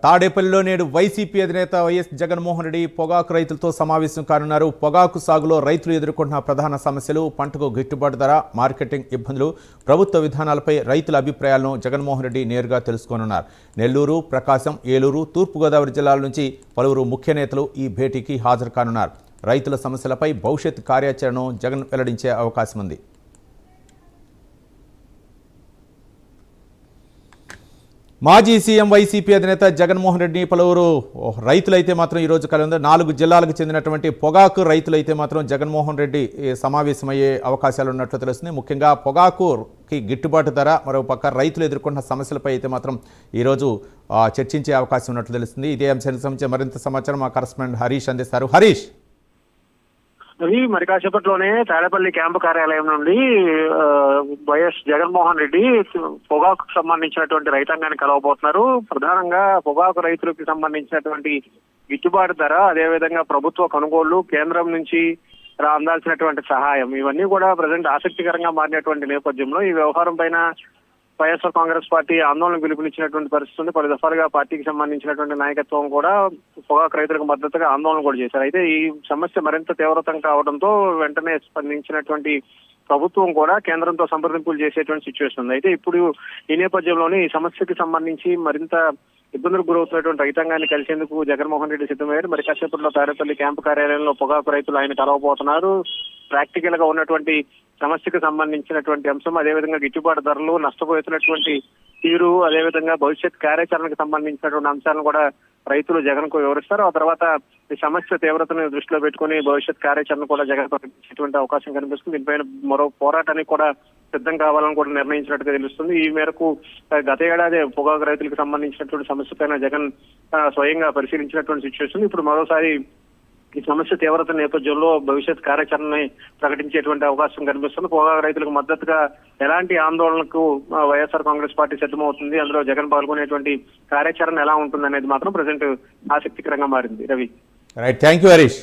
తాడేపల్లిలో నేడు వైసీపీ అధినేత వైఎస్ జగన్మోహన్ రెడ్డి పొగాకు రైతులతో సమావేశం కానున్నారు. పొగాకు సాగులో రైతులు ఎదుర్కొంటున్న ప్రధాన సమస్యలు, పంటకు గిట్టుబాటు ధర, మార్కెటింగ్ ఇబ్బందులు, ప్రభుత్వ విధానాలపై రైతుల అభిప్రాయాలను జగన్మోహన్ రెడ్డి నేరుగా తెలుసుకోనున్నారు. నెల్లూరు, ప్రకాశం, ఏలూరు, తూర్పుగోదావరి జిల్లాల నుంచి పలువురు ముఖ్య నేతలు ఈ భేటీకి హాజరు కానున్నారు. రైతుల సమస్యలపై భవిష్యత్ కార్యాచరణను జగన్ వెల్లడించే అవకాశం ఉంది. మాజీ సీఎం వైసీపీ అధినేత జగన్మోహన్ రెడ్డి పలువురు రైతులైతే మాత్రం ఈరోజు కలిసి 4 జిల్లాలకు చెందినటువంటి పొగాకు రైతులైతే మాత్రం జగన్మోహన్ రెడ్డి సమావేశమయ్యే అవకాశాలు ఉన్నట్లు తెలుస్తుంది. ముఖ్యంగా పొగాకుకి గిట్టుబాటు ధర, మరోపక్క రైతులు ఎదుర్కొంటున్న సమస్యలపై అయితే మాత్రం ఈరోజు చర్చించే అవకాశం ఉన్నట్లు తెలుస్తుంది. ఇదే అంశానికి సంబంధించి మరింత సమాచారం మా కరెస్పాండెంట్ హరీష్ అందిస్తారు. హరీష్, మరి కాసేపట్లోనే తాడేపల్లి క్యాంపు కార్యాలయం నుండి వైఎస్ జగన్మోహన్ రెడ్డి పొగాకు సంబంధించినటువంటి రైతాంగాన్ని కలవబోతున్నారు. ప్రధానంగా పొగాకు రైతులకు సంబంధించినటువంటి గిట్టుబాటు ధర, అదేవిధంగా ప్రభుత్వ కొనుగోళ్లు, కేంద్రం నుంచి అందాల్సినటువంటి సహాయం, ఇవన్నీ కూడా ప్రజెంట్ ఆసక్తికరంగా మారినటువంటి నేపథ్యంలో ఈ వ్యవహారం పైన వైఎస్ఆర్ కాంగ్రెస్ పార్టీ ఆందోళన పిలుపునిచ్చినటువంటి పరిస్థితి ఉంది. పలు దఫాలుగా పార్టీకి సంబంధించినటువంటి నాయకత్వం కూడా పొగాకు రైతులకు మద్దతుగా ఆందోళన కూడా చేశారు. అయితే ఈ సమస్య మరింత తీవ్రతం కావడంతో వెంటనే స్పందించినటువంటి ప్రభుత్వం కూడా కేంద్రంతో సంప్రదింపులు చేసేటువంటి సిచ్యువేషన్ ఉంది. అయితే ఇప్పుడు ఈ నేపథ్యంలోనే ఈ సమస్యకి సంబంధించి మరింత ఇబ్బందులకు గురవుతున్నటువంటి రైతాంగాన్ని కలిసేందుకు జగన్మోహన్ రెడ్డి సిద్ధమయ్యారు. మరి కాసేపట్లో తాడేపల్లి క్యాంపు కార్యాలయంలో పొగాకు రైతులు ఆయన కలవబోతున్నారు. ప్రాక్టికల్ గా ఉన్నటువంటి సమస్యకు సంబంధించినటువంటి అంశం, అదేవిధంగా గిట్టుబాటు ధరలు, నష్టపోతున్నటువంటి తీరు, అదేవిధంగా భవిష్యత్ కార్యాచరణకు సంబంధించినటువంటి అంశాలను కూడా రైతులు జగన్ కు వివరిస్తారు. ఆ తర్వాత ఈ సమస్య తీవ్రతను దృష్టిలో పెట్టుకుని భవిష్యత్ కార్యాచరణ కూడా జగన్ ప్రకటించేటువంటి అవకాశం కనిపిస్తుంది. దీనిపైన మరో పోరాటానికి కూడా సిద్ధం కావాలని కూడా నిర్ణయించినట్టుగా తెలుస్తుంది. ఈ మేరకు గత ఏడాది పొగాకు రైతులకు సంబంధించినటువంటి సమస్య పైన జగన్ స్వయంగా పరిశీలించినటువంటి సిచ్యువేషన్. ఇప్పుడు మరోసారి ఈ సమస్య తీవ్రత నేపథ్యంలో భవిష్యత్ కార్యాచరణని ప్రకటించేటువంటి అవకాశం కనిపిస్తుంది. పొగాకు రైతులకు మద్దతుగా ఎలాంటి ఆందోళనకు వైఎస్ఆర్ కాంగ్రెస్ పార్టీ సిద్ధమవుతుంది, అందులో జగన్ పాల్గొనేటువంటి కార్యాచరణ ఎలా ఉంటుంది అనేది మాత్రం ప్రజెంట్ ఆసక్తికరంగా మారింది. Ravi, right, thank you Harish.